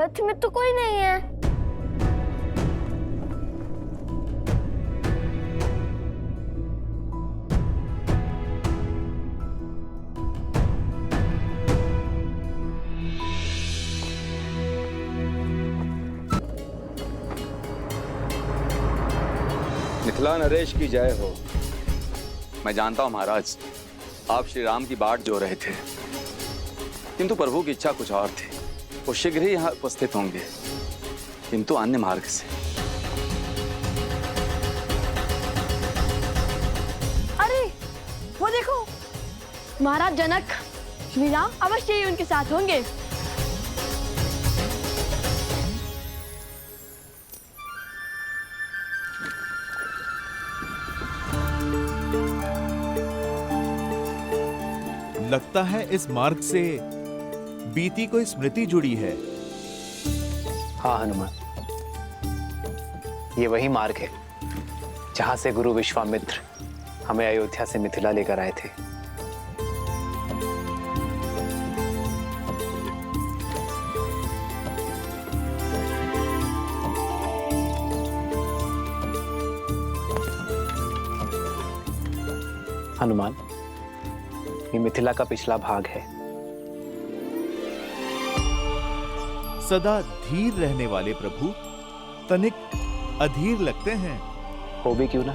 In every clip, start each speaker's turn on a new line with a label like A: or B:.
A: रथ में तो कोई नहीं है।
B: मिथिला नरेश की जय हो। मैं जानता हूं महाराज, आप श्री राम की बाट जो रहे थे, किंतु प्रभु की इच्छा कुछ और थी। वो शीघ्र ही यहाँ उपस्थित होंगे, किंतु अन्य मार्ग से।
A: अरे वो देखो, महाराज जनक श्री राम अवश्य ही उनके साथ होंगे।
C: लगता है इस मार्ग से बीती कोई स्मृति जुड़ी है।
D: हाँ हनुमान, ये वही मार्ग है जहां से गुरु विश्वामित्र हमें अयोध्या से मिथिला लेकर आए थे। हनुमान, ये मिथिला का पिछला भाग है।
C: सदा धीर रहने वाले प्रभु तनिक अधीर लगते हैं।
D: हो भी क्यों ना,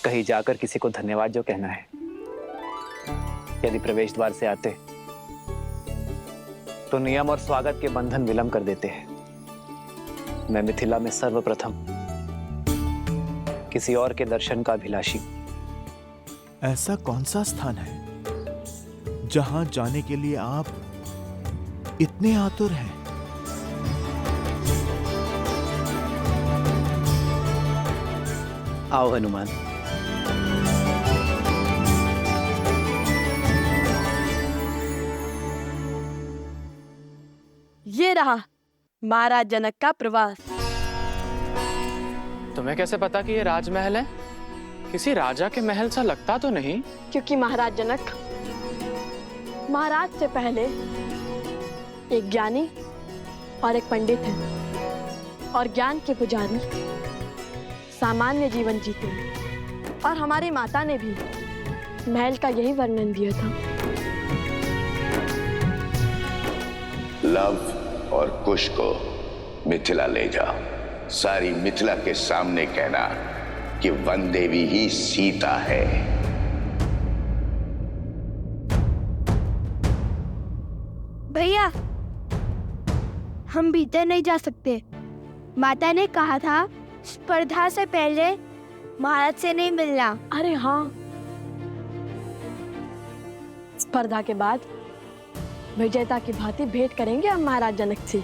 D: कहीं जाकर किसी को धन्यवाद जो कहना है। यदि प्रवेश द्वार से आते तो नियम और स्वागत के बंधन विलंब कर देते हैं। मैं मिथिला में सर्वप्रथम किसी और के दर्शन का अभिलाषी।
C: ऐसा कौन सा स्थान है जहां जाने के लिए आप इतने आतुर हैं?
D: आओ हनुमान।
A: ये रहा महाराज जनक का प्रवास।
E: तुम्हें कैसे पता कि ये राजमहल है? किसी राजा के महल सा लगता तो नहीं।
A: क्योंकि महाराज जनक, महाराज से पहले एक ज्ञानी और एक पंडित है, और ज्ञान के पुजारी सामान्य जीवन जीते हैं। और हमारी माता ने भी महल का यही वर्णन दिया था।
F: लव और कुश को मिथिला ले जाओ। सारी मिथिला के सामने कहना कि वन देवी ही सीता है।
G: भैया, हम भीतर नहीं जा सकते। माता ने कहा था स्पर्धा से पहले महाराज से नहीं मिलना।
A: अरे हाँ, स्पर्धा के बाद विजेता की भांति भेंट करेंगे हम महाराज जनक से।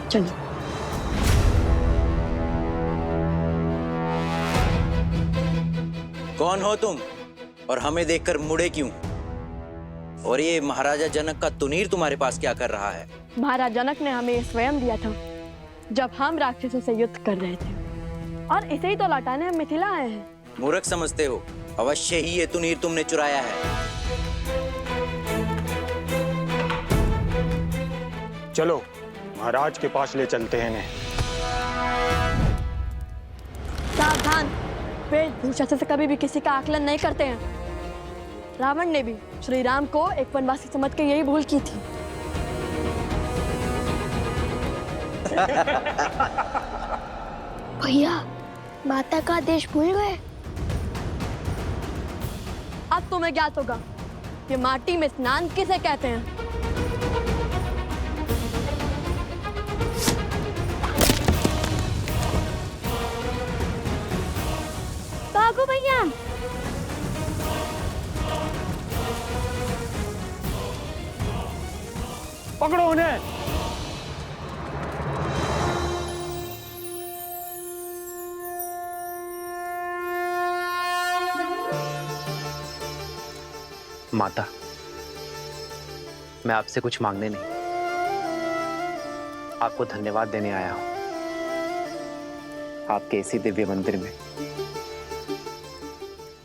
A: चलिए।
H: कौन हो तुम और हमें देखकर मुड़े क्यों? और ये महाराजा जनक का तुनीर तुम्हारे पास क्या कर रहा है?
A: महाराज जनक ने हमें स्वयं दिया था जब हम राक्षसों से युद्ध कर रहे थे, और इसे ही तो लौटाने हम मिथिला आए हैं।
H: मूर्ख समझते हो? अवश्य ही ये तुनीर तुमने चुराया है।
I: चलो महाराज के पास ले चलते हैं इन्हें।
A: सावधान, वेशभूषा से कभी भी किसी का आकलन नहीं करते हैं। रावण ने भी श्री राम को एक वनवासी समझ के यही भूल की थी।
G: भैया, माता का आदेश भूल गए?
A: अब तुम्हें ज्ञात होगा कि माटी में स्नान किसे कहते हैं।
G: भागो भैया।
I: पकड़ो उन्हें।
D: माता, मैं आपसे कुछ मांगने नहीं, आपको धन्यवाद देने आया हूं। आपके इसी दिव्य मंदिर में,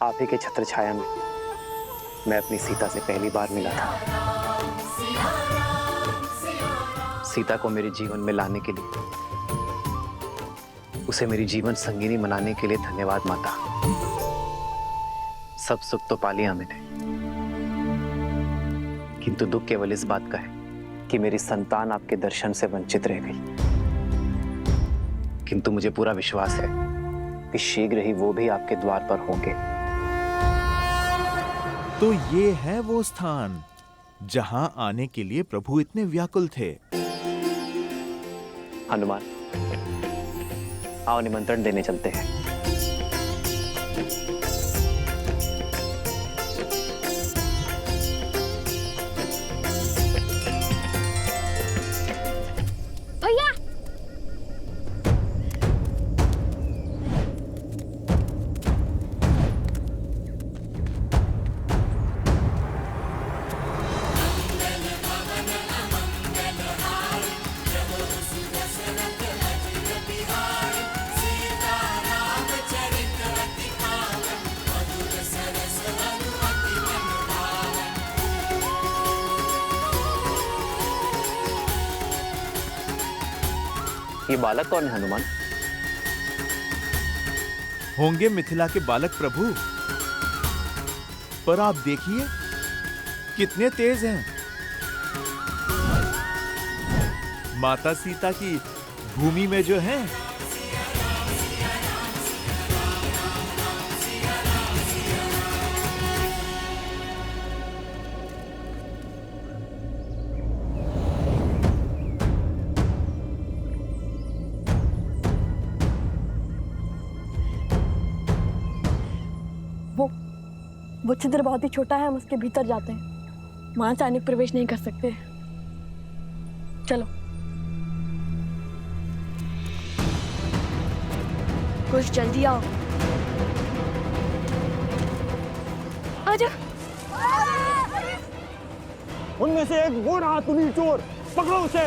D: आप ही के छत्र छाया में मैं अपनी सीता से पहली बार मिला था। सीता को मेरे जीवन में लाने के लिए, उसे मेरी जीवन संगिनी बनाने के लिए धन्यवाद माता। सब सुख तो पा लिया मैंने, किंतु दुख केवल इस बात का है कि मेरी संतान आपके दर्शन से वंचित रह गई। किंतु मुझे पूरा विश्वास है कि शीघ्र ही वो भी आपके द्वार पर होंगे।
C: तो ये है वो स्थान जहां आने के लिए प्रभु इतने व्याकुल थे।
D: हनुमान, आओ निमंत्रण देने चलते हैं।
G: भैया,
D: ये बालक कौन है हनुमान?
C: होंगे मिथिला के बालक प्रभु, पर आप देखिए कितने तेज हैं। माता सीता की भूमि में जो है,
A: वो छिद्र बहुत ही छोटा है, हम उसके भीतर जाते हैं। वहां सैनिक प्रवेश नहीं कर सकते। चलो।
G: कुछ जल्दी आओ। आजा।
I: उनमें से एक वो रहा तुनीर चोर, पकड़ो उसे।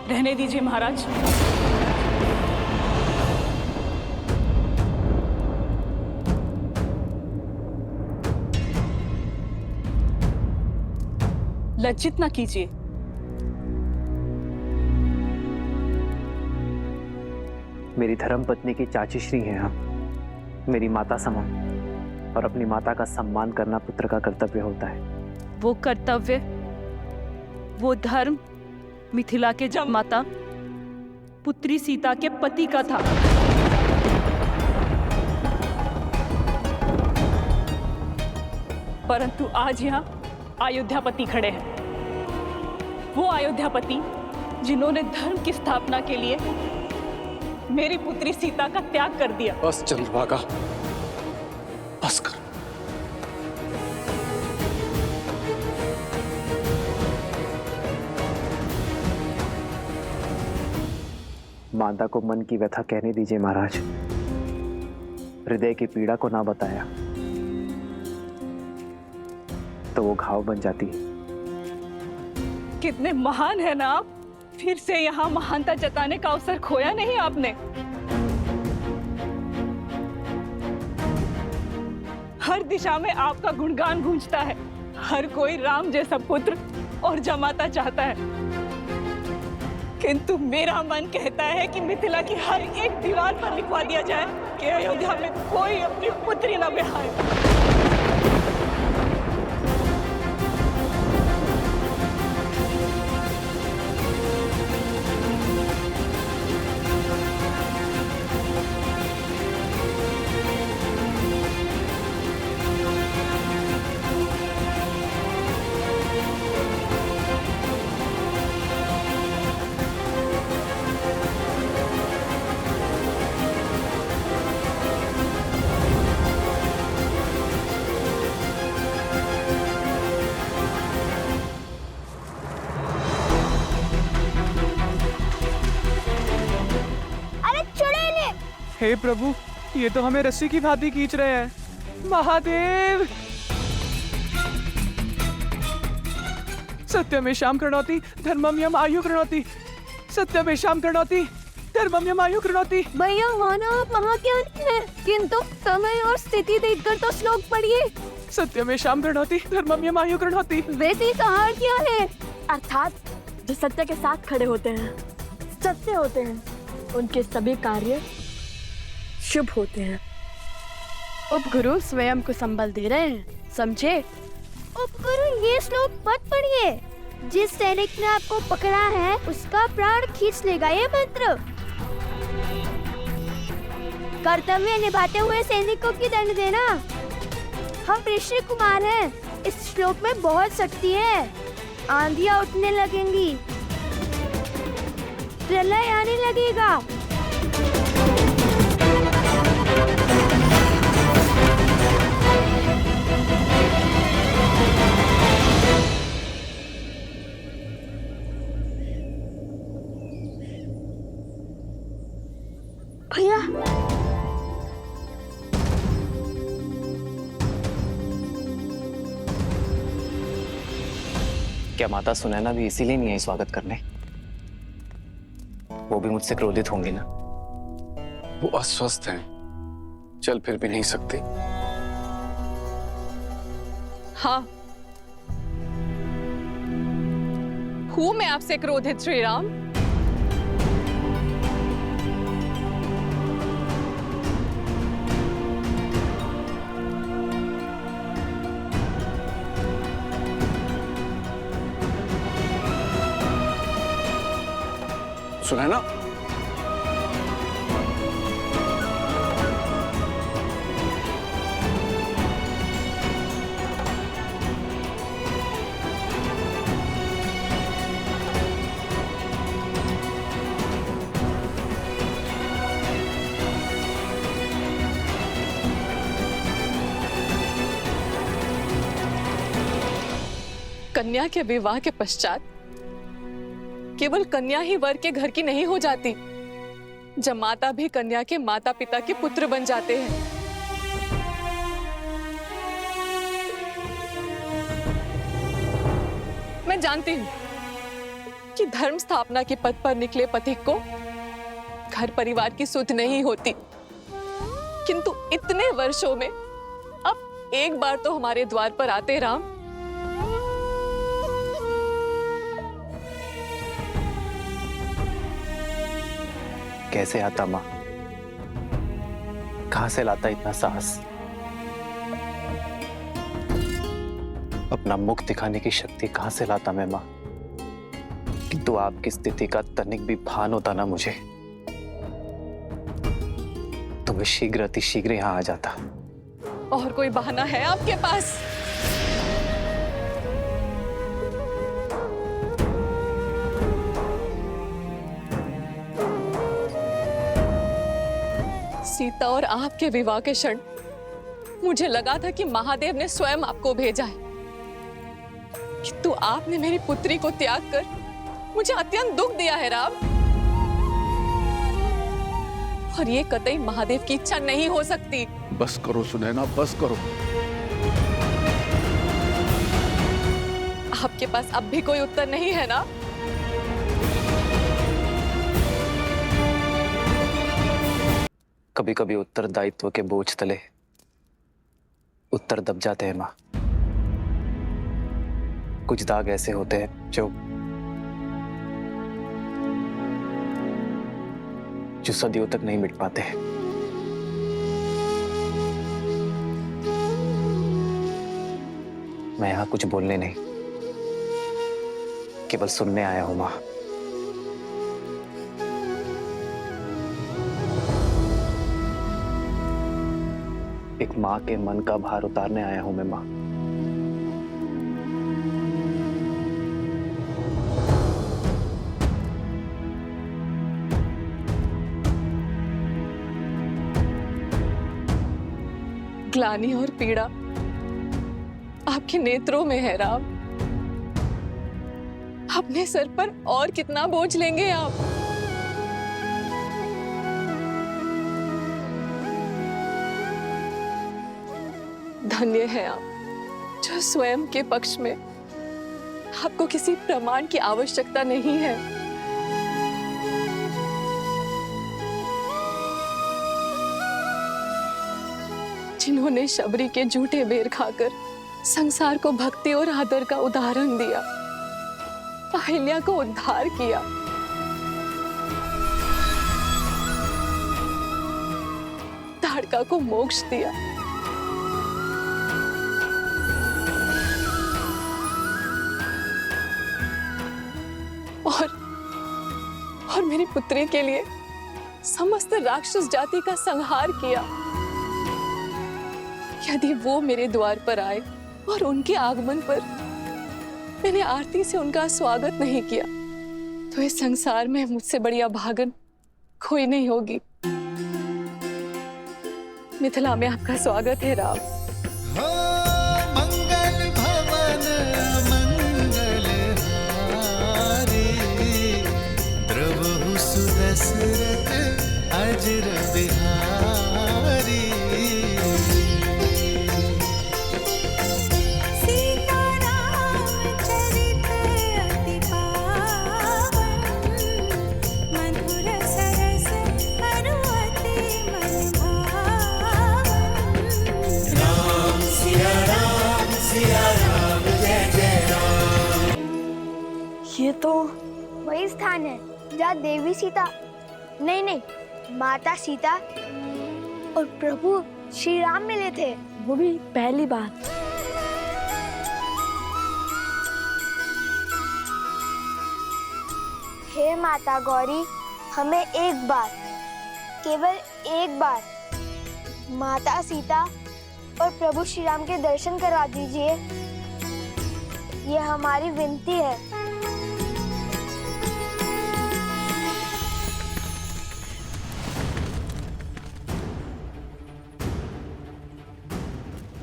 J: रहने दीजिए महाराज। लज्जित ना कीजिए।
D: मेरी धर्म पत्नी की चाची श्री हैं आप, मेरी माता समान, और अपनी माता का सम्मान करना पुत्र का कर्तव्य होता है।
J: वो कर्तव्य, वो धर्म मिथिला के जब माता पुत्री सीता के पति का था। परंतु आज यहाँ अयोध्यापति खड़े हैं, वो अयोध्यापति जिन्होंने धर्म की स्थापना के लिए मेरी पुत्री सीता का त्याग कर दिया।
E: बस चंद्रभागा, बस कर।
D: माता को मन की व्यथा कहने दीजिए महाराज। हृदय की पीड़ा को ना बताया तो वो घाव बन जाती है।
J: कितने महान है ना आप, फिर से यहाँ महानता जताने का अवसर खोया नहीं आपने। हर दिशा में आपका गुणगान गूंजता है। हर कोई राम जैसा पुत्र और जमाता चाहता है, किंतु मेरा मन कहता है कि मिथिला की हर एक दीवार पर लिखवा दिया जाए कि अयोध्या में कोई अपनी पुत्री न बिहारे।
E: हे प्रभु, ये तो हमें रस्सी की भांति खींच रहे हैं। महादेव! सत्यमेषां कृणोति धर्मं यम आयु कृणोति। सत्यमेषां कृणोति धर्मं यम आयु कृणोति।
G: भैया माना आप वहाँ क्यों हैं? किंतु समय और स्थिति देखकर तो श्लोक पढ़िए।
E: सत्यमेषां कृणोति धर्मं यम आयु कृणोति।
G: वैसे कहा क्या है?
A: अर्थात जो सत्य के साथ खड़े होते हैं, सत्य होते हैं, उनके सभी कार्य शुभ होते हैं। उपगुरु स्वयं को संबल दे रहे हैं, समझे?
G: उपगुरु ये श्लोक मत पढ़िए। जिस सैनिक ने आपको पकड़ा है उसका प्राण खींच लेगा ये मंत्र। कर्तव्य निभाते हुए सैनिकों की दंड देना। हम ऋषि कुमार हैं। इस श्लोक में बहुत शक्ति है। आंधियां उठने लगेंगी, प्रलय आने लगेगा। भैया
D: क्या माता सुनैना भी इसीलिए नहीं आई स्वागत करने? वो भी मुझसे क्रोधित होंगी ना?
K: वो अस्वस्थ हैं, चल फिर भी नहीं सकती।
J: हाँ, हूं मैं आपसे क्रोधित श्री राम।
K: सुनैना,
J: कन्या के विवाह के पश्चात केवल कन्या ही वर के घर की नहीं हो जाती, जमाता भी कन्या के माता पिता के पुत्र बन जाते हैं। मैं जानती हूँ कि धर्म स्थापना के पद पर निकले पथिक को घर परिवार की सुध नहीं होती, किंतु इतने वर्षों में अब एक बार तो हमारे द्वार पर आते राम।
D: कैसे आता माँ? कहां से लाता इतना साहस? अपना मुख दिखाने की शक्ति कहां से लाता मैं माँ? किंतु आपकी स्थिति का तनिक भी भान होता ना मुझे, तो मैं शीघ्र अतिशीघ्र यहाँ आ जाता।
J: और कोई बहाना है आपके पास? सीता और आपके विवाह के क्षण मुझे लगा था कि महादेव ने स्वयं आपको भेजा है, किंतु आपने मेरी पुत्री को त्याग कर मुझे अत्यंत दुख दिया है राम। और ये कतई महादेव की इच्छा नहीं हो सकती।
K: बस करो सुनैना, बस करो।
J: आपके पास अब भी कोई उत्तर नहीं है ना?
D: कभी कभी उत्तरदायित्व के बोझ तले उत्तर दब जाते हैं माँ। कुछ दाग ऐसे होते हैं जो सदियों तक नहीं मिट पाते। मैं यहाँ कुछ बोलने नहीं, केवल सुनने आया हूं माँ। एक माँ के मन का भार उतारने आया हूं मैं माँ।
J: ग्लानि और पीड़ा आपके नेत्रों में है राम। अपने सर पर और कितना बोझ लेंगे आप? धन्य है आप जो स्वयं के पक्ष में आपको किसी प्रमाण की आवश्यकता नहीं है। जिन्होंने शबरी के झूठे बेर खाकर संसार को भक्ति और आदर का उदाहरण दिया, अहिल्या को उद्धार किया, ताड़का को मोक्ष दिया, और मेरी पुत्री के लिए समस्त राक्षस जाति का संहार किया। यदि वो मेरे द्वार पर आए और उनके आगमन पर मैंने आरती से उनका स्वागत नहीं किया, तो इस संसार में मुझसे बड़ी अभागन कोई नहीं होगी। मिथिला में आपका स्वागत है राम।
L: मंगल भवन मंगल हारी, द्रवहु सुदशरथ अजर बिहारी।
A: ये तो
G: वही स्थान है जहाँ देवी सीता, नहीं, माता सीता और प्रभु श्री राम मिले थे।
A: वो भी पहली बार।
G: हे माता गौरी, हमें एक बार, केवल एक बार माता सीता और प्रभु श्री राम के दर्शन करवा दीजिए। ये हमारी विनती है।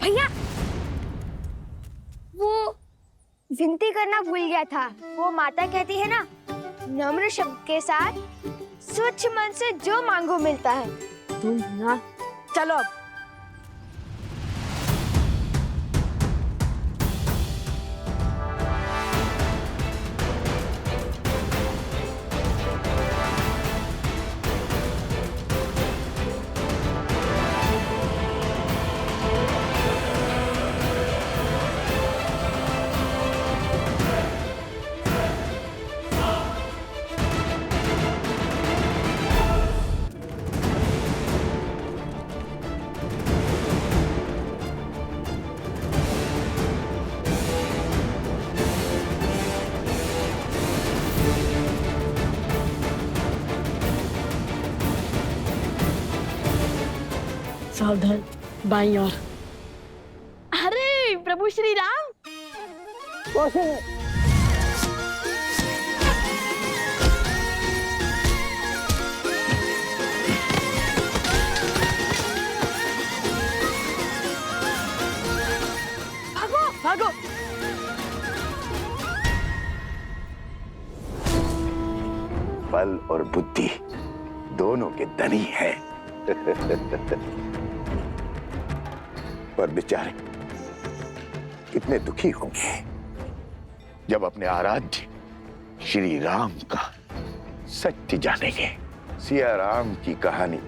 G: भैया, वो विनती करना भूल गया था। वो माता कहती है ना, नम्र शब्द के साथ स्वच्छ मन से जो मांगो मिलता है।
A: तुम ना चलो अब। सावधान, बाईं ओर। अरे प्रभु श्री राम, भागो भागो।
F: बल और बुद्धि दोनों के धनी है। पर बेचारे कितने दुखी होंगे जब अपने आराध्य श्री राम का सत्य जानेंगे। सिया राम की कहानी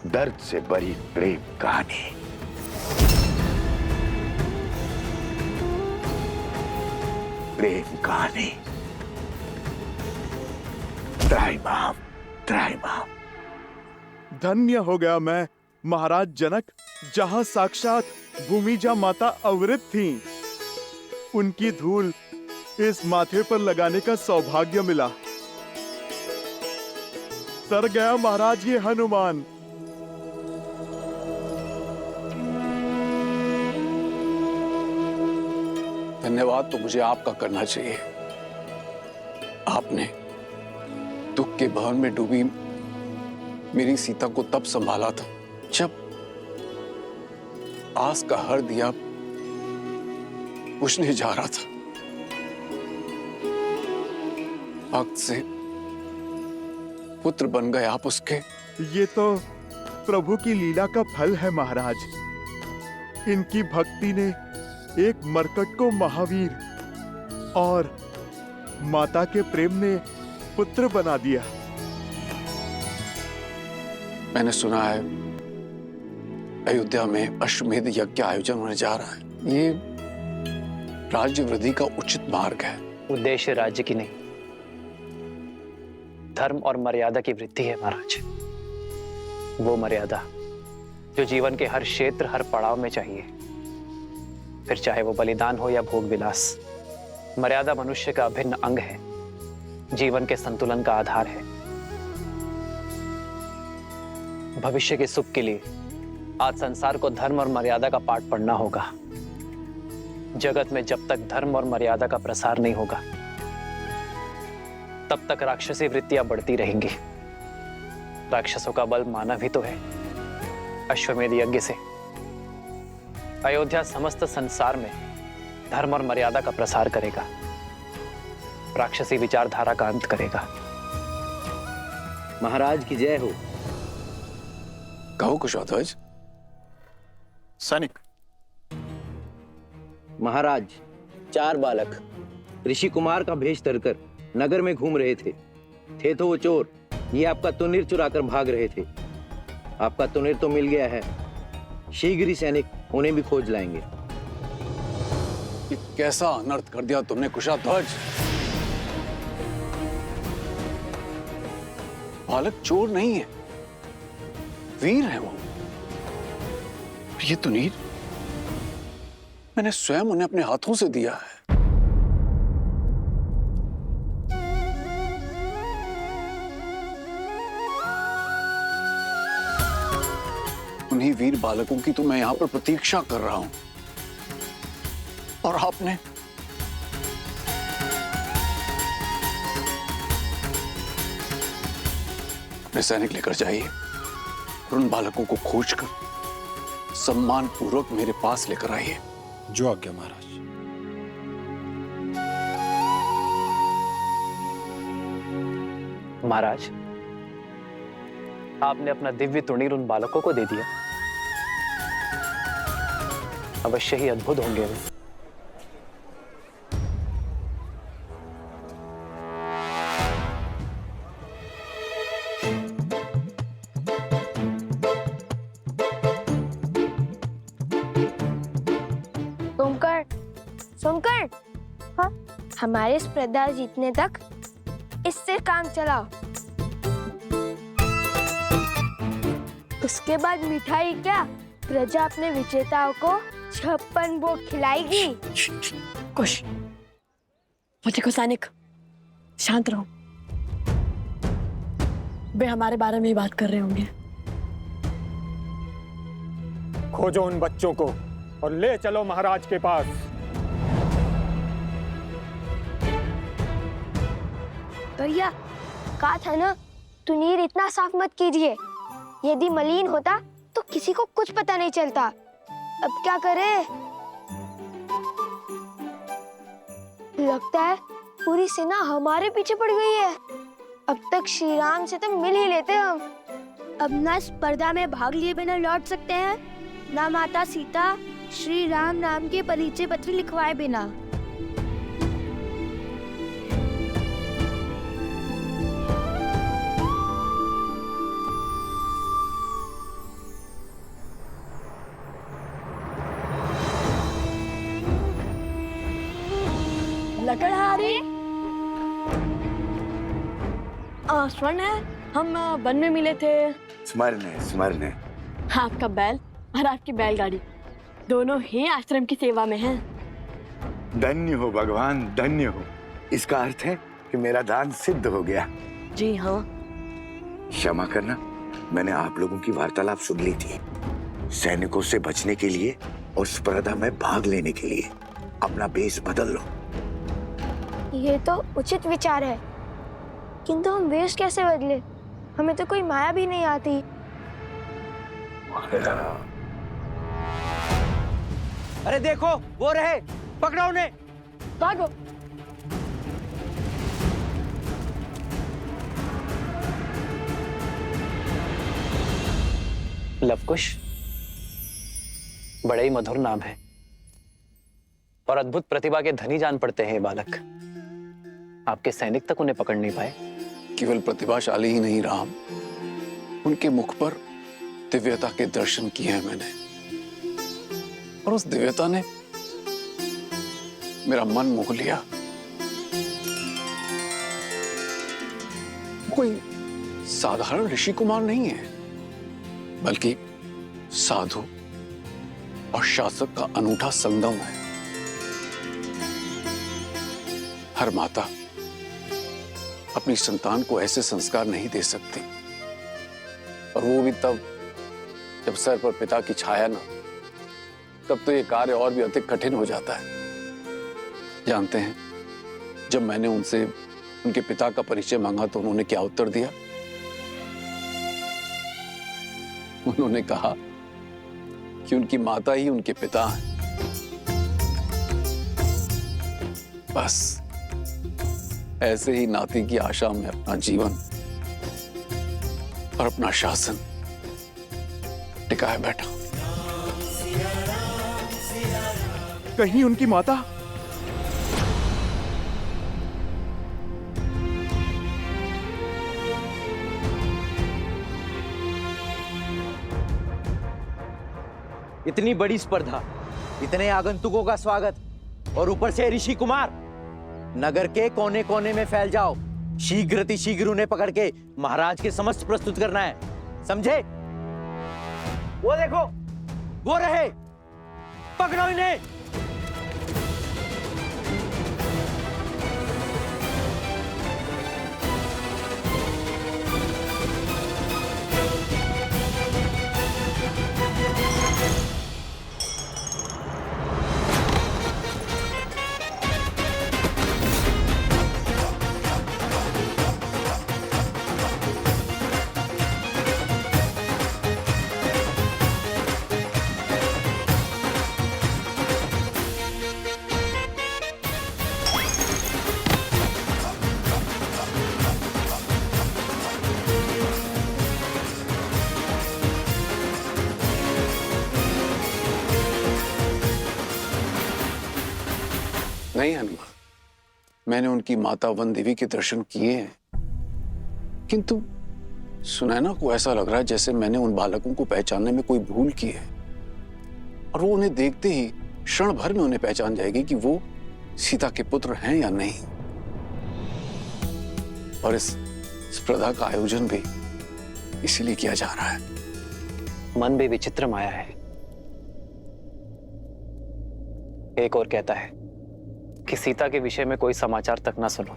F: दर्द से भरी प्रेम कहानी। प्रेम कहानी। त्राहिमाम, त्राहिमाम।
C: धन्य हो गया मैं महाराज जनक, जहां साक्षात भूमिजा माता अवृत थीं। उनकी धूल इस माथे पर लगाने का सौभाग्य मिला। तर गया महाराज ये हनुमान।
K: धन्यवाद तो मुझे आपका करना चाहिए। आपने दुख के भवन में डूबी मेरी सीता को तब संभाला था जब आस का हर दिया बुझने जा रहा था। वक्त से पुत्र बन गए आप उसके।
C: ये तो प्रभु की लीला का फल है महाराज। इनकी भक्ति ने एक मरकट को महावीर और माता के प्रेम ने पुत्र बना दिया।
K: मैंने सुना है अयोध्या में अश्वमेध यज्ञ का आयोजन होने जा रहा है। ये राज्य वृद्धि का उचित मार्ग है।
D: उद्देश्य राज्य की नहीं, धर्म और मर्यादा की वृद्धि है महाराज। वो मर्यादा जो जीवन के हर क्षेत्र, हर पड़ाव में चाहिए, फिर चाहे वो बलिदान हो या भोग विलास। मर्यादा मनुष्य का अभिन्न अंग है, जीवन के संतुलन का आधार है। भविष्य के सुख के लिए आज संसार को धर्म और मर्यादा का पाठ पढ़ना होगा। जगत में जब तक धर्म और मर्यादा का प्रसार नहीं होगा, तब तक राक्षसी वृत्तियां बढ़ती रहेंगी। राक्षसों का बल मानव ही तो है। अश्वमेध यज्ञ से अयोध्या समस्त संसार में धर्म और मर्यादा का प्रसार करेगा, राक्षसी विचारधारा का अंत करेगा।
H: महाराज की जय हो।
K: कहो कुशध्वज।
I: सैनिक।
H: महाराज, 4 बालक ऋषि कुमार का भेष धरकर नगर में घूम रहे थे तो वो चोर। ये आपका तुनीर चुराकर भाग रहे थे। आपका तुनीर तो मिल गया है, शीघ्र ही सैनिक उन्हें भी खोज लाएंगे।
K: ये कैसा अनर्थ कर दिया तुमने कुशध्वज। बालक चोर नहीं है, वीर है वो। ये तुनीर मैंने स्वयं उन्हें अपने हाथों से दिया है। उन्हीं वीर बालकों की तो मैं यहां पर प्रतीक्षा कर रहा हूं, और आपने अपने सैनिक लेकर जाइए और उन बालकों को खोजकर सम्मान पूर्वक मेरे पास लेकर आइए।
I: जो आज्ञा महाराज।
D: महाराज, आपने अपना दिव्य तुणीर उन बालकों को दे दिया। अवश्य ही अद्भुत होंगे वे।
G: सुनकर हाँ, हमारे स्पर्धा जीतने तक इससे काम चलाओ। उसके बाद मिठाई क्या, प्रजा अपने विजेताओं को 56 भोग खिलाएगी।
A: कुश, मुझे सैनिक, शांत रहो। वे हमारे बारे में ही बात कर रहे होंगे।
I: खोजो उन बच्चों को और ले चलो महाराज के पास।
G: भैया, कहा था ना, तुनीर इतना साफ मत कीजिए। यदि मलिन होता तो किसी को कुछ पता नहीं चलता। अब क्या करें? लगता है पूरी सेना हमारे पीछे पड़ गई है। अब तक श्री राम से तो मिल ही लेते हम। अब ना स्पर्धा में भाग लिए बिना लौट सकते हैं, ना माता सीता श्री राम नाम के परिचय पत्र लिखवाए बिना।
A: लकड़हारी, स्वर्ण है, हम वन में मिले थे।
F: स्मरण है।
A: आपका बैल और आपकी बैलगाड़ी दोनों ही आश्रम की सेवा में हैं।
F: धन्य हो भगवान, धन्य हो। इसका अर्थ है कि मेरा दान सिद्ध हो गया।
A: जी हाँ।
F: क्षमा करना, मैंने आप लोगों की वार्तालाप सुन ली थी। सैनिकों से बचने के लिए और स्पर्धा में भाग लेने के लिए अपना भेष बदल लो।
G: ये तो उचित विचार है, किंतु हम वेश कैसे बदले? हमें तो कोई माया भी नहीं आती।
H: अरे देखो, वो रहे, पकड़ो उन्हें।
A: भागो।
D: लवकुश, बड़े ही मधुर नाम है और अद्भुत प्रतिभा के धनी जान पड़ते हैं ये बालक। आपके सैनिक तक उन्हें पकड़ नहीं पाए।
K: केवल प्रतिभाशाली ही नहीं राम, उनके मुख पर दिव्यता के दर्शन किए हैं मैंने, और उस दिव्यता ने मेरा मन मोह लिया। कोई साधारण ऋषि कुमार नहीं है, बल्कि साधु और शासक का अनूठा संगम है। हर माता अपनी संतान को ऐसे संस्कार नहीं दे सकती, और वो भी तब जब सर पर पिता की छाया ना, तब तो ये कार्य और भी अधिक कठिन हो जाता है। जानते हैं, जब मैंने उनसे उनके पिता का परिचय मांगा तो उन्होंने क्या उत्तर दिया? उन्होंने कहा कि उनकी माता ही उनके पिता हैं। बस ऐसे ही नाती की आशा में अपना जीवन और अपना शासन टिकाए बैठा।
C: कहीं उनकी माता?
H: इतनी बड़ी स्पर्धा, इतने आगंतुकों का स्वागत, और ऊपर से ऋषि कुमार। नगर के कोने कोने में फैल जाओ, शीघ्र उन्हें पकड़ के महाराज के समस्त प्रस्तुत करना है, समझे? वो देखो, वो रहे, पकड़ो इन्हें।
K: नहीं हनुमान, मैंने उनकी माता वन देवी के दर्शन किए हैं, किंतु सुनैना को ऐसा लग रहा है जैसे मैंने उन बालकों को पहचानने में कोई भूल की है, और वो उन्हें देखते ही क्षण भर में उन्हें पहचान जाएगी कि वो सीता के पुत्र हैं या नहीं। और इस स्पर्धा का आयोजन भी इसीलिए किया जा रहा है।
D: मन भी विचित्र माया है। एक और कहता है कि सीता के विषय में कोई समाचार तक ना सुनो,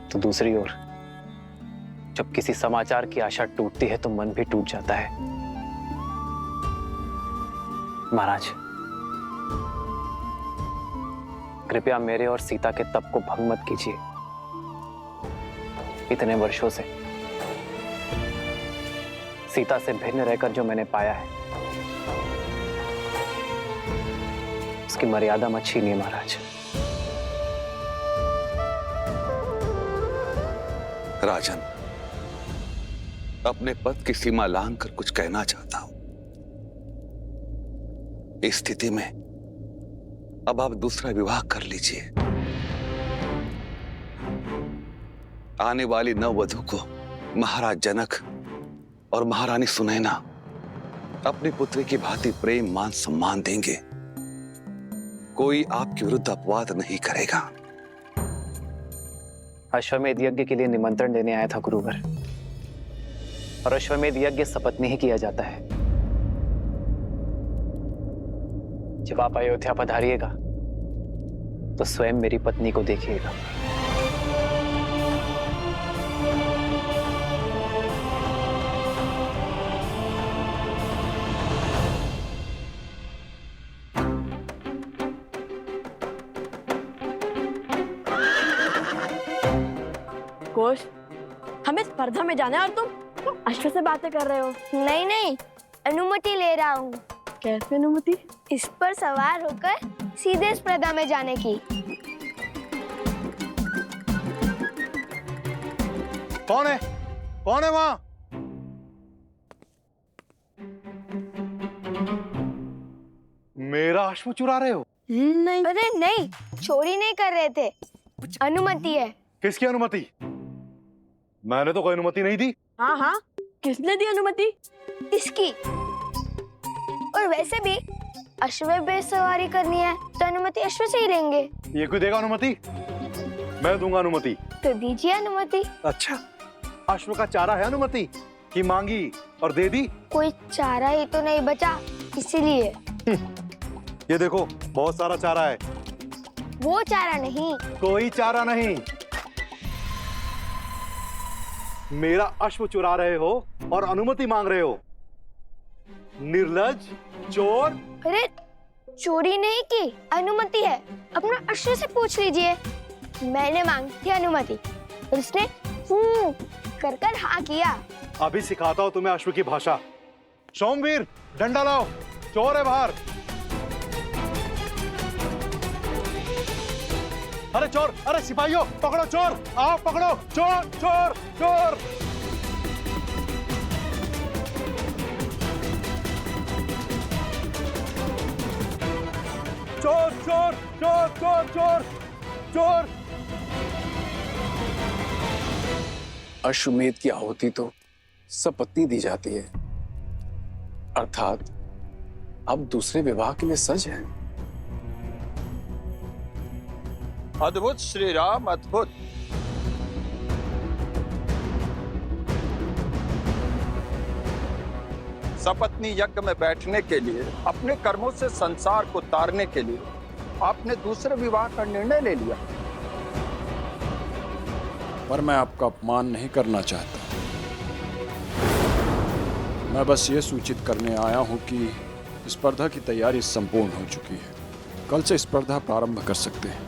D: तो दूसरी ओर जब किसी समाचार की आशा टूटती है तो मन भी टूट जाता है। महाराज, कृपया मेरे और सीता के तप को भंग मत कीजिए। इतने वर्षों से सीता से भिन्न रहकर जो मैंने पाया है, उसकी मर्यादा मत छीनिए महाराज।
B: राजन, अपने पद की सीमा लांघ कर कुछ कहना चाहता हूं। इस स्थिति में अब आप दूसरा विवाह कर लीजिए। आने वाली नववधू को महाराज जनक और महारानी सुनैना अपनी पुत्री की भांति प्रेम मान सम्मान देंगे। कोई आपके विरुद्ध अपवाद नहीं करेगा।
D: अश्वमेध यज्ञ के लिए निमंत्रण देने आया था गुरुवर, और अश्वमेध यज्ञ सपत्नी ही किया जाता है। जब आप अयोध्या पधारिएगा तो स्वयं मेरी पत्नी को देखिएगा।
A: कोश, हमें स्पर्धा में जाना है और तुम अश्व से बातें कर रहे हो।
G: नहीं नहीं, अनुमति ले रहा हूँ।
A: कैसे अनुमति?
G: इस पर सवार होकर सीधे स्पर्धा में जाने की।
C: कौन है? कौन है वहां?
I: अश्व चुरा रहे हो?
A: नहीं।
G: अरे नहीं, चोरी नहीं कर रहे थे, अनुमति है।
I: किसकी अनुमति? मैंने तो कोई अनुमति नहीं दी।
A: हाँ हाँ, किसने दी अनुमति?
G: इसकी। और वैसे भी अश्व पे सवारी करनी है तो अनुमति अश्व से ही लेंगे।
I: ये कोई देगा अनुमति? मैं दूंगा अनुमति।
G: तो दीजिए अनुमति।
I: अच्छा, अश्व का चारा है अनुमति कि मांगी और दे दी?
G: कोई चारा ही तो नहीं बचा, इसीलिए।
I: ये देखो, बहुत सारा चारा है।
G: वो चारा नहीं।
I: कोई चारा नहीं। मेरा अश्व चुरा रहे हो और अनुमति मांग रहे हो। निर्लज्ज, चोर।
G: अरे चोरी नहीं की, अनुमति है। अपना अश्व से पूछ लीजिए। मैंने मांगी थी अनुमति और उसने कर कर हाँ किया।
I: अभी सिखाता हूं तुम्हें अश्व की भाषा। सोमवीर, डंडा लाओ, चोर है बाहर। अरे चोर, अरे सिपाहियों, पकड़ो चोर, आओ पकड़ो चोर, चोर, चोर। चोर, चोर, चोर, चोर, चोर, चोर।
K: अश्वमेध की आहुति तो सपत्नी दी जाती है, अर्थात अब दूसरे विवाह के लिए सज है।
B: अद्भुत श्री राम, अद्भुत। सपत्नी यज्ञ में बैठने के लिए, अपने कर्मों से संसार को तारने के लिए आपने दूसरे विवाह का निर्णय ले लिया।
K: पर मैं आपका अपमान नहीं करना चाहता। मैं बस ये सूचित करने आया हूं कि स्पर्धा की तैयारी संपूर्ण हो चुकी है। कल से स्पर्धा प्रारंभ कर सकते हैं।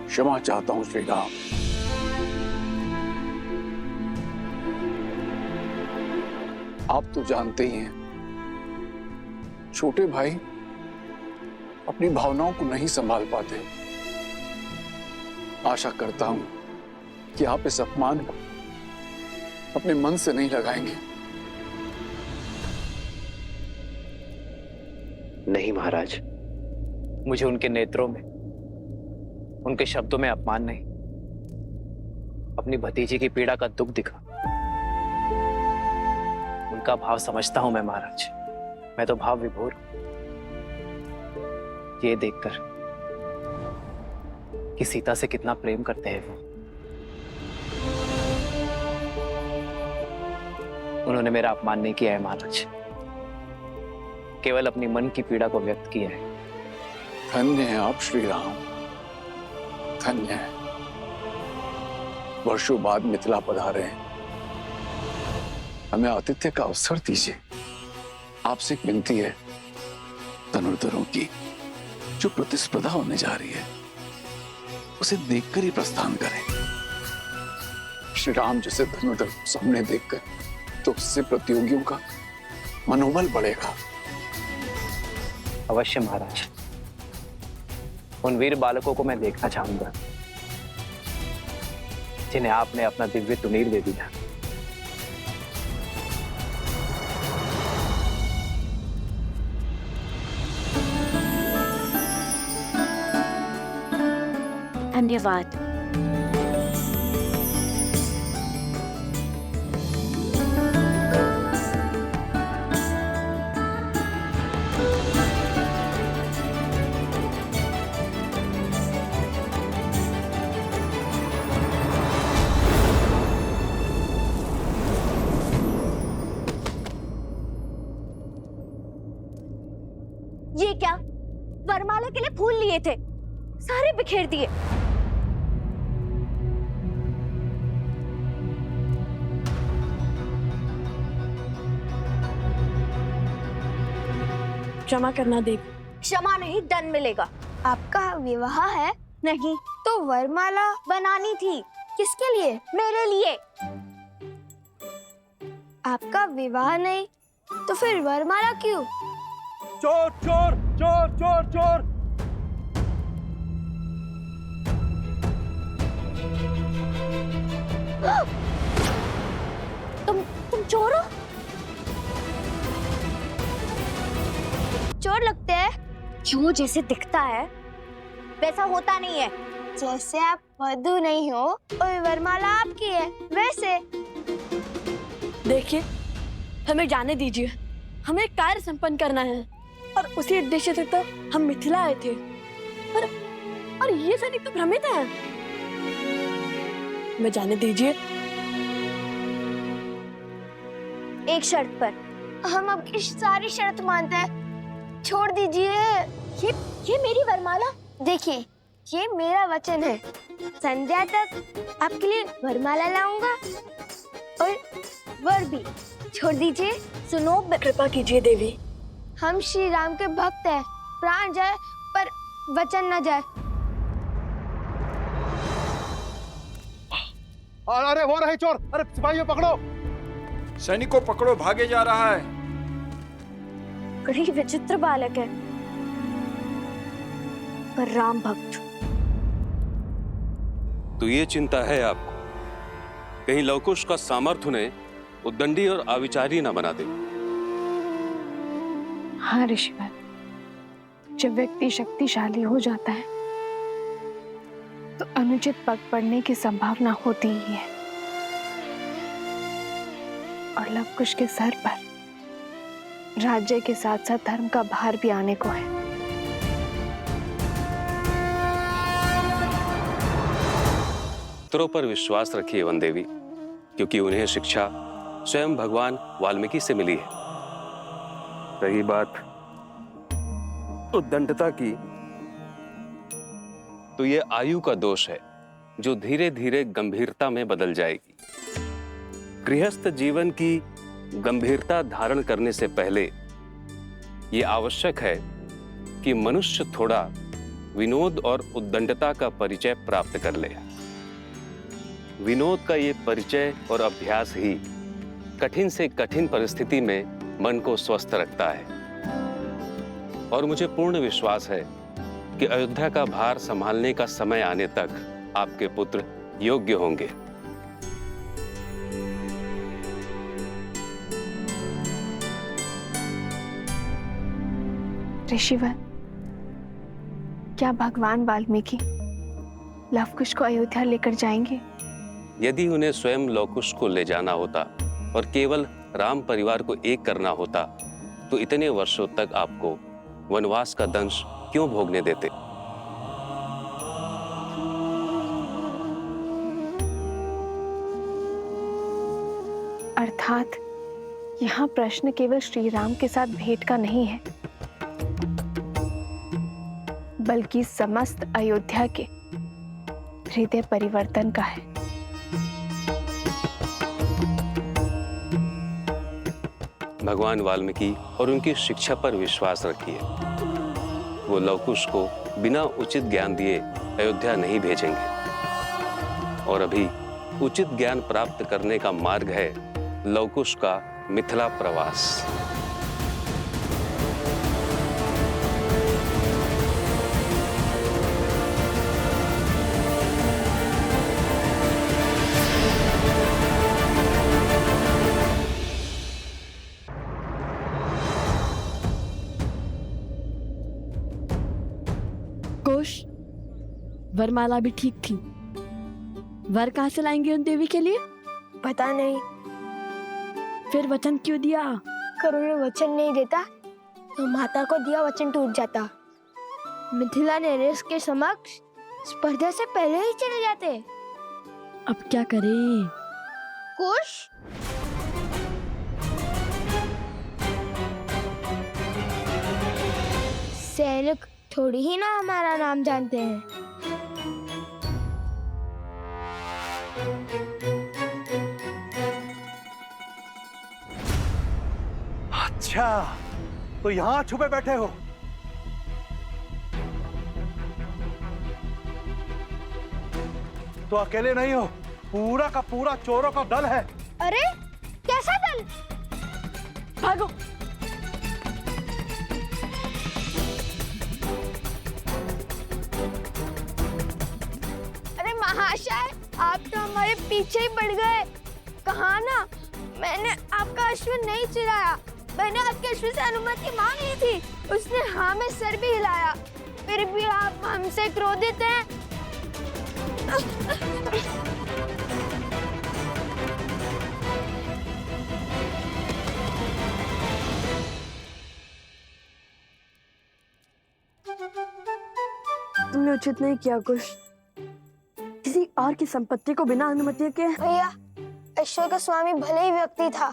K: क्षमा चाहता हूं श्री राम। आप तो जानते ही हैं, छोटे भाई अपनी भावनाओं को नहीं संभाल पाते। आशा करता हूं कि आप इस अपमान को अपने मन से नहीं लगाएंगे।
D: नहीं महाराज, मुझे उनके नेत्रों में, उनके शब्दों में अपमान नहीं, अपनी भतीजी की पीड़ा का दुख दिखा। उनका भाव समझता हूं मैं महाराज। मैं तो भाव विभोर हूं। ये देखकर कि सीता से कितना प्रेम करते हैं वो, उन्होंने मेरा अपमान नहीं किया है महाराज, केवल अपनी मन की पीड़ा को व्यक्त किया है।
K: धन्य है आप श्री राम, धन्य है। वर्षों बाद मिथिला पधारे हैं। हमें आतिथ्य का अवसर दीजिए। आपसे एक विनती है, धनुर्धरों की जो प्रतिस्पर्धा होने जा रही है उसे देखकर ही प्रस्थान करें। श्री राम जैसे धनुर्धर सामने देखकर तो उससे प्रतियोगियों का मनोबल बढ़ेगा।
D: अवश्य महाराज, उन वीर बालकों को मैं देखना चाहूंगा जिन्हें आपने अपना दिव्य तुनीर दे दिया।
A: धन्यवाद।
G: ये क्या? वरमाला के लिए फूल लिए थे, सारे बिखेर दिए।
A: क्षमा करना देव।
G: क्षमा नहीं, दंड मिलेगा। आपका विवाह है? नहीं तो वरमाला बनानी थी। किसके लिए? मेरे लिए। आपका विवाह नहीं तो फिर वरमाला क्यों?
I: चोर, चोर, चोर चोर चोर।
G: तुम चोर हो? चोर लगते हैं।
M: जो जैसे दिखता है वैसा होता नहीं है।
G: जैसे आप वधू नहीं हो और वरमाला आपकी है वैसे।
A: देखिए, हमें जाने दीजिए। हमें कार्य संपन्न करना है और उसी उद्देश्य से तो हम मिथिला आए थे। और ये सैनिक तो भ्रमित है। हमें जाने दीजिए।
G: एक शर्त पर। हम आपकी सारी शर्त मानते हैं। छोड़ दीजिए। ये मेरी वरमाला। देखिए, ये मेरा वचन है। संध्या तक आपके लिए वरमाला लाऊंगा और वर भी। छोड़ दीजिए।
A: सुनो, कृपा कीजिए देवी।
G: हम श्री राम के भक्त हैं। प्राण जाए पर वचन न जाए।
I: अरे वो रहे चोर। अरे सिपाहियों पकड़ो।
N: सैनिक को पकड़ो, भागे जा रहा है।
M: बड़ी विचित्र बालक है, पर राम भक्त।
O: तो ये चिंता है आपको, कहीं लवकुश का सामर्थ्य उन्हें उद्दंडी और आविचारी न बना दे।
P: हाँ ऋषिवर, जब व्यक्ति शक्तिशाली हो जाता है तो अनुचित पग पड़ने की संभावना होती ही है। और लवकुश के सर पर राज्य के साथ साथ धर्म का भार भी आने को है।
O: पुत्रों पर विश्वास रखिए वन देवी, क्योंकि उन्हें शिक्षा स्वयं भगवान वाल्मीकि से मिली है। रही बात उद्दंडता की, तो ये आयु का दोष है जो धीरे धीरे गंभीरता में बदल जाएगी। गृहस्थ जीवन की गंभीरता धारण करने से पहले ये आवश्यक है कि मनुष्य थोड़ा विनोद और उद्दंडता का परिचय प्राप्त कर ले। विनोद का ये परिचय और अभ्यास ही कठिन से कठिन परिस्थिति में मन को स्वस्थ रखता है। और मुझे पूर्ण विश्वास है कि अयोध्या का भार संभालने का समय आने तक आपके पुत्र योग्य होंगे।
P: ऋषिवर, क्या भगवान वाल्मीकि लवकुश को अयोध्या लेकर जाएंगे?
O: यदि उन्हें स्वयं लवकुश को ले जाना होता और केवल राम परिवार को एक करना होता, तो इतने वर्षों तक आपको वनवास का दंश क्यों भोगने देते?
P: अर्थात यहाँ प्रश्न केवल श्री राम के साथ भेंट का नहीं है, बल्कि समस्त अयोध्या के हृदय परिवर्तन का है।
O: भगवान वाल्मीकि और उनकी शिक्षा पर विश्वास रखिए। वो लवकुश को बिना उचित ज्ञान दिए अयोध्या नहीं भेजेंगे। और अभी उचित ज्ञान प्राप्त करने का मार्ग है लवकुश का मिथिला प्रवास।
A: कुश, वरमाला भी ठीक थी। वर कहाँ से लाएंगे उन देवी के लिए?
G: पता नहीं।
A: फिर वचन क्यों दिया?
G: करुण वचन नहीं देता तो माता को दिया वचन टूट जाता। मिथिला नरेश के समक्ष स्पर्धा से पहले ही चले जाते।
A: अब क्या करें?
G: कुश, सैनिक थोड़ी ही ना हमारा नाम जानते हैं।
I: अच्छा, तो यहाँ छुपे बैठे हो। तो अकेले नहीं हो, पूरा का पूरा चोरों का दल है।
G: अरे कैसा दल?
A: भागो।
G: आप तो हमारे पीछे ही पड़ गए। कहा ना, मैंने आपका अश्व नहीं चुराया, मैंने आपके अश्व से अनुमति मांग ली थी। उसने हाँ में सर भी हिलाया, फिर भी आप हमसे क्रोधित हैं।
A: तुमने उचित नहीं किया कुश, किसी और की संपत्ति को बिना अनुमति के।
G: भैया, अश्व का स्वामी भले ही व्यक्ति था,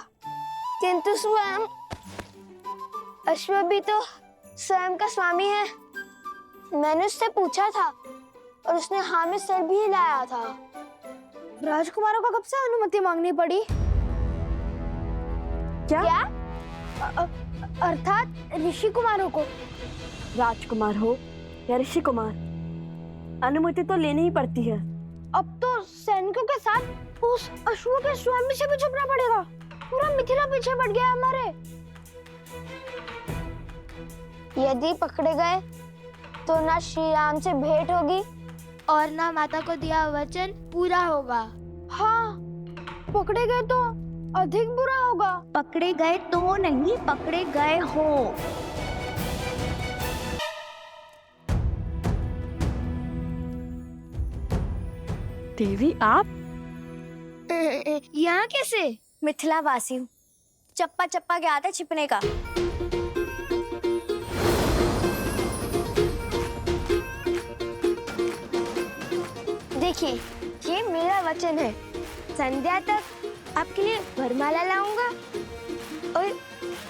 G: किंतु स्वयं अश्व भी तो स्वयं का स्वामी है। मैंने उससे पूछा था और उसने हाँ में सर भी हिलाया था। राजकुमारों को कब से अनुमति मांगनी पड़ी?
A: क्या?
G: अर्थात ऋषि कुमारों को।
A: राजकुमार हो या ऋषि कुमार, अनुमति तो लेनी ही पड़ती है।
G: अब तो सैनिकों के साथ उस अश्व के स्वामी से भी छुपना पड़ेगा। पूरा मिथिला पीछे पड़ गया हमारे। यदि पकड़े गए तो ना श्री राम से भेंट होगी और ना माता को दिया वचन पूरा होगा। हाँ, पकड़े गए तो अधिक बुरा होगा।
M: पकड़े गए तो नहीं, पकड़े गए हो।
A: देवी, आप
G: यहाँ कैसे?
M: मिथिला वासी हूँ, चप्पा चप्पा के आता छिपने का।
G: देखिए, ये मेरा वचन है, संध्या तक आपके लिए वरमाला लाऊंगा और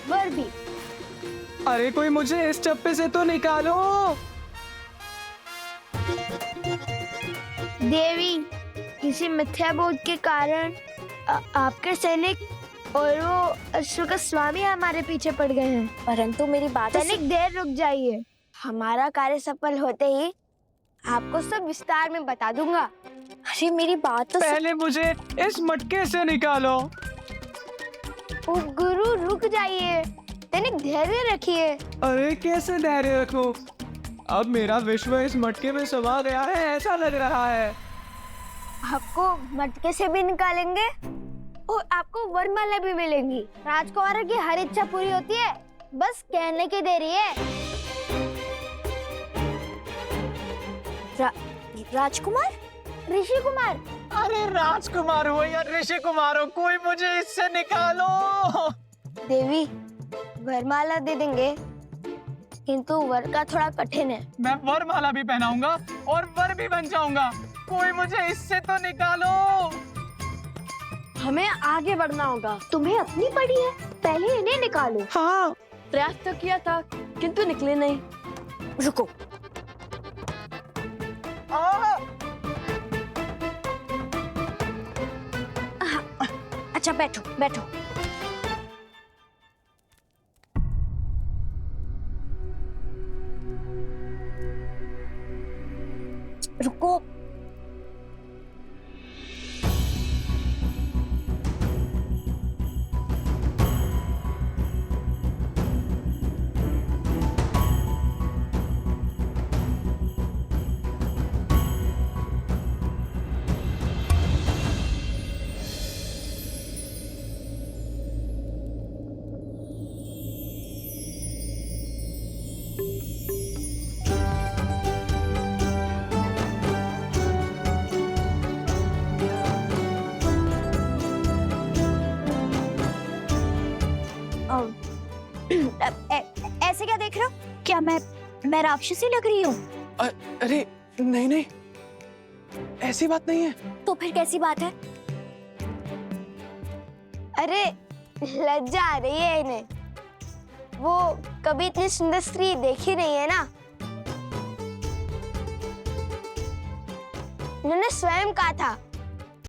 G: वर भी।
E: अरे कोई मुझे इस चप्पे से तो निकालो।
G: देवी, किसी मिथ्या बोध के कारण आपके सैनिक और वो अश्व का स्वामी हमारे पीछे पड़ गए हैं।
M: परंतु मेरी बात
G: सैनिक, देर रुक जाइए। हमारा कार्य सफल होते ही आपको सब विस्तार में बता दूंगा।
M: अरे मेरी बात तो
E: पहले मुझे इस मटके से निकालो।
G: गुरु रुक जाइए, सैनिक धैर्य रखिए।
E: अरे कैसे धैर्य रखूं? अब मेरा विश्व इस मटके में समा गया है, ऐसा लग रहा है।
G: आपको मटके से भी निकालेंगे और आपको वरमाला भी मिलेंगी। राजकुमारों की हर इच्छा पूरी होती है, बस कहने की देरी है।
M: राजकुमार?
G: ऋषि कुमार?
E: अरे राजकुमार हो या ऋषि कुमार हो, कोई मुझे इससे निकालो।
G: देवी, वरमाला दे देंगे, किंतु वर का थोड़ा कठिन है।
E: मैं वरमाला भी पहनाऊंगा और वर भी बन जाऊंगा। कोई मुझे इससे तो निकालो।
A: हमें आगे बढ़ना होगा।
M: तुम्हें अपनी पड़ी है, पहले इन्हें निकालो।
E: हाँ,
A: प्रयास तो किया था, किंतु निकले नहीं।
M: रुको। अच्छा, बैठो बैठो। रुको। ऐसे क्या देख रहे हो? क्या मैं राक्षसी लग रही हूँ?
E: अरे नहीं नहीं, ऐसी बात नहीं है।
M: तो फिर कैसी बात है?
G: अरे लज्जा आ रही है इन्हें, वो कभी इतनी सुंदर स्त्री देखी नहीं है ना। उन्होंने स्वयं कहा था